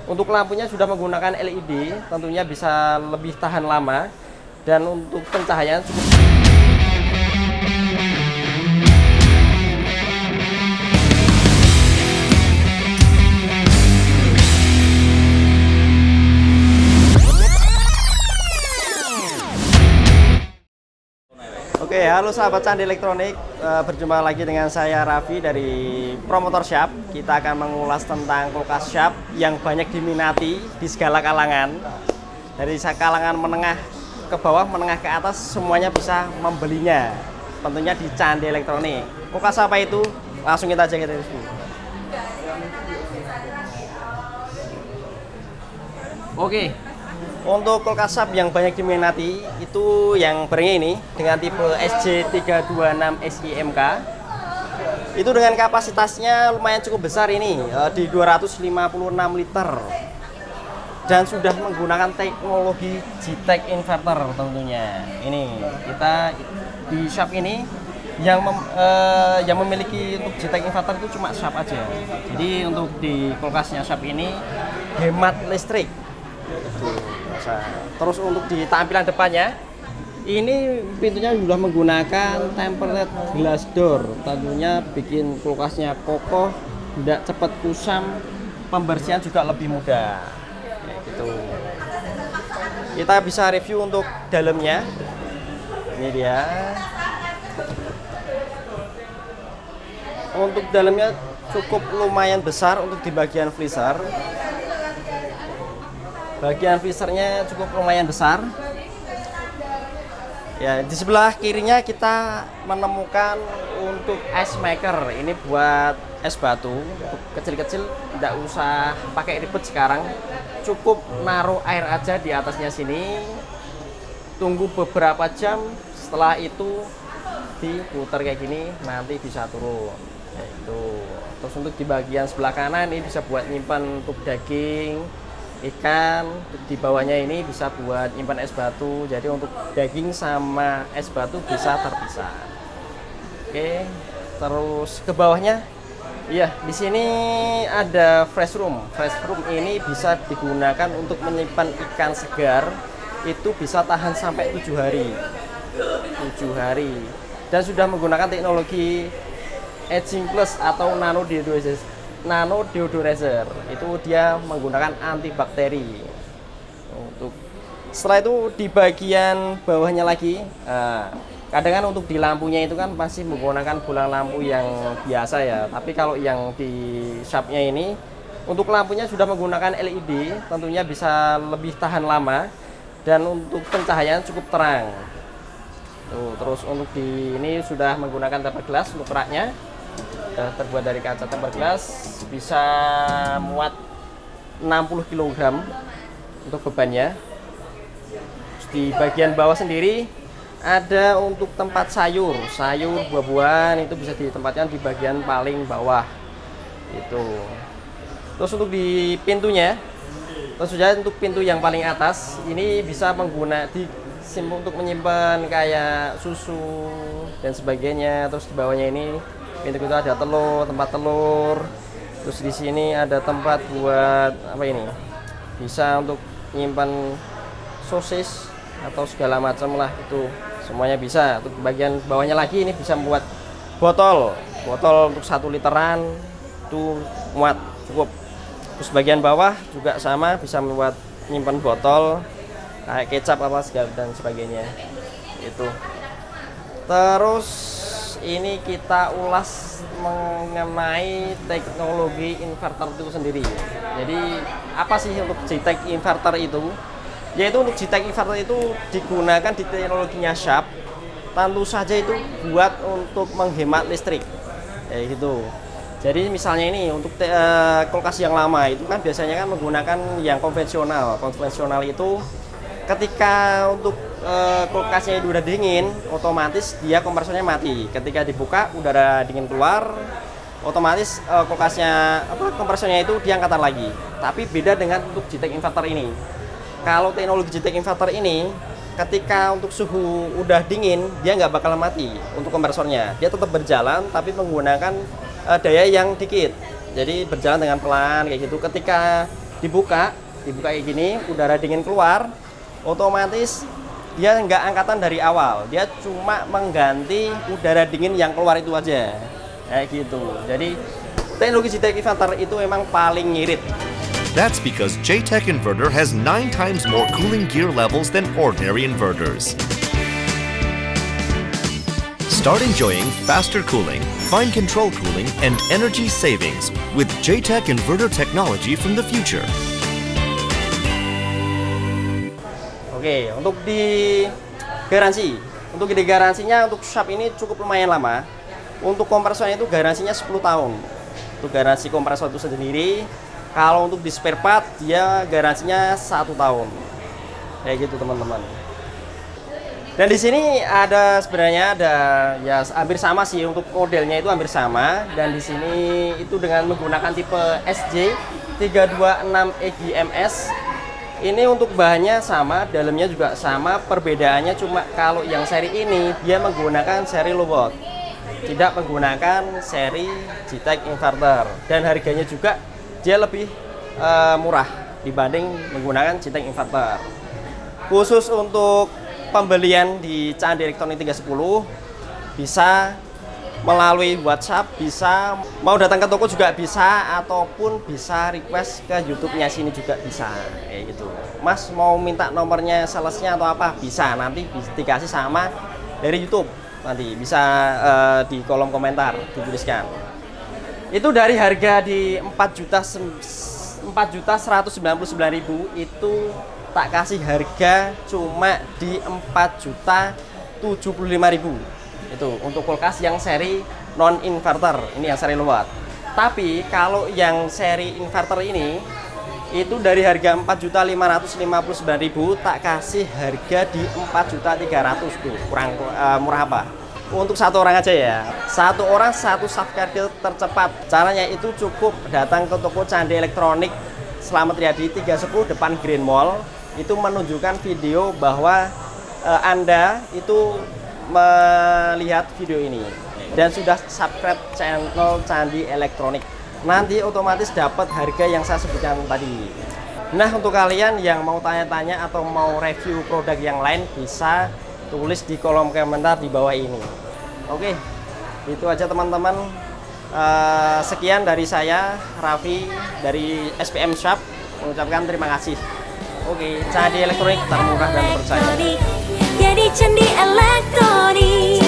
Untuk lampunya sudah menggunakan LED, tentunya bisa lebih tahan lama. Dan untuk pencahayaan cukup. Oke, halo sahabat Candi Elektronik, berjumpa lagi dengan saya Raffi dari Promotor Shop. Kita akan mengulas tentang kulkas shop yang banyak diminati di segala kalangan. Dari kalangan menengah ke bawah, menengah ke atas, semuanya bisa membelinya. Tentunya di Candi Elektronik. Kulkas apa itu? Langsung kita aja review. Oke. Untuk kulkas shop yang banyak diminati itu yang brandnya ini dengan tipe SJ326 SIMK. Itu dengan kapasitasnya lumayan cukup besar ini, di 256 liter. Dan sudah menggunakan teknologi JTAG inverter tentunya. Ini kita di shop ini yang memiliki untuk JTAG inverter itu cuma shop aja. Jadi untuk di kulkasnya shop ini hemat listrik. Terus untuk di tampilan depannya ini pintunya sudah menggunakan tempered glass door, tentunya bikin kulkasnya kokoh, tidak cepat kusam, pembersihan juga lebih mudah. Kayak gitu. Kita bisa review untuk dalamnya. Ini dia. Untuk dalamnya cukup lumayan besar untuk di bagian freezer. Bagian freezernya cukup lumayan besar. Ya, di sebelah kirinya kita menemukan untuk ice maker. Ini buat es batu, untuk kecil-kecil, tidak usah pakai ribet sekarang. Cukup naruh air aja di atasnya sini. Tunggu beberapa jam, setelah itu diputar kayak gini, nanti bisa turun. Itu. Terus untuk di bagian sebelah kanan ini bisa buat nyimpan untuk daging, ikan. Di bawahnya ini bisa buat nyimpan es batu, jadi untuk daging sama es batu bisa terpisah. Oke, terus ke bawahnya, iya, di sini ada fresh room. Fresh room ini bisa digunakan untuk menyimpan ikan segar, itu bisa tahan sampai 7 hari. 7 hari. Dan sudah menggunakan teknologi Aging Plus atau nano deodorizer. Itu dia menggunakan antibakteri. Setelah itu di bagian bawahnya lagi, kadang kan untuk di lampunya itu kan masih menggunakan bola lampu yang biasa ya. Tapi kalau yang di shopnya ini untuk lampunya sudah menggunakan LED, tentunya bisa lebih tahan lama dan untuk pencahayaan cukup terang. Terus untuk di ini sudah menggunakan tempered glass untuk raknya. Terbuat dari kaca tempered glass, bisa muat 60 kg untuk bebannya. Terus di bagian bawah sendiri ada untuk tempat sayur buah-buahan, itu bisa ditempatkan di bagian paling bawah itu. Terus untuk di pintunya, tentu saja untuk pintu yang paling atas ini bisa untuk menyimpan kayak susu dan sebagainya. Terus di bawahnya ini pintu itu ada tempat telur. Terus di sini ada tempat buat apa ini? Bisa untuk menyimpan sosis atau segala macam lah, itu semuanya bisa. Untuk bagian bawahnya lagi ini bisa membuat botol untuk 1 literan itu muat cukup. Terus bagian bawah juga sama, bisa membuat menyimpan botol kayak kecap apa segala dan sebagainya itu. Terus ini kita ulas mengenai teknologi inverter itu sendiri. Jadi apa sih untuk JTAG inverter itu? Yaitu untuk JTAG inverter itu digunakan di teknologinya shop. Tentu saja itu buat untuk menghemat listrik. Kayak gitu. Jadi misalnya ini untuk kulkas yang lama itu kan biasanya kan menggunakan yang konvensional. Konvensional itu ketika untuk kulkasnya itu udah dingin, otomatis dia kompresornya mati. Ketika dibuka udara dingin keluar, otomatis kompresornya itu diangkatan lagi. Tapi beda dengan untuk JTAG inverter ini. Kalau teknologi JTAG inverter ini, ketika untuk suhu udah dingin, dia nggak bakal mati untuk kompresornya. Dia tetap berjalan tapi menggunakan daya yang dikit. Jadi berjalan dengan pelan kayak gitu. Ketika dibuka kayak gini, udara dingin keluar, otomatis dia nggak angkatan dari awal, dia cuma mengganti udara dingin yang keluar itu aja, kayak gitu. Jadi teknologi JTEK inverter itu emang paling ngirit. That's because JTEK inverter has 9 times more cooling gear levels than ordinary inverters. Start enjoying faster cooling, fine control cooling, and energy savings with JTEK inverter technology from the future. Oke, untuk di garansinya untuk shop ini cukup lumayan lama. Untuk kompresornya itu garansinya 10 tahun. Untuk garansi kompresor itu sendiri. Kalau untuk di spare part dia garansinya 1 tahun. Kayak gitu teman-teman. Dan di sini sebenarnya ada ya hampir sama sih, untuk modelnya itu hampir sama, dan di sini itu dengan menggunakan tipe SJ326EGMS. Ini untuk bahannya sama, dalamnya juga sama, perbedaannya cuma kalau yang seri ini dia menggunakan seri low watt, tidak menggunakan seri JTEK inverter, dan harganya juga dia lebih murah dibanding menggunakan JTEK inverter. Khusus untuk pembelian di Candi Elektronik 310 bisa melalui WhatsApp, bisa mau datang ke toko juga bisa, ataupun bisa request ke YouTube-nya sini juga bisa, kayak gitu. Mas mau minta nomornya salesnya atau apa, bisa, nanti dikasih sama dari YouTube, nanti bisa di kolom komentar dituliskan. Itu dari harga di 4.199.000 itu tak kasih harga cuma di 4.075.000. Itu untuk kulkas yang seri non inverter, ini yang seri low watt. Tapi kalau yang seri inverter ini itu dari harga 4.559.000 tak kasih harga di 4.300.000 tuh. Kurang murah apa? Untuk satu orang aja ya. Satu orang satu subscriber tercepat. Caranya itu cukup datang ke toko Candi Elektronik Slamet Riyadi 310 depan Green Mall. Itu menunjukkan video bahwa Anda itu melihat video ini dan sudah subscribe channel Candi Elektronik, nanti otomatis dapat harga yang saya sebutkan tadi. Nah, untuk kalian yang mau tanya-tanya atau mau review produk yang lain bisa tulis di kolom komentar di bawah ini. Oke, itu aja teman-teman. Sekian dari saya, Raffi dari SPM Shop, mengucapkan terima kasih. Oke, Candi Elektronik termurah dan terpercaya. Jadi Candi Elektronik.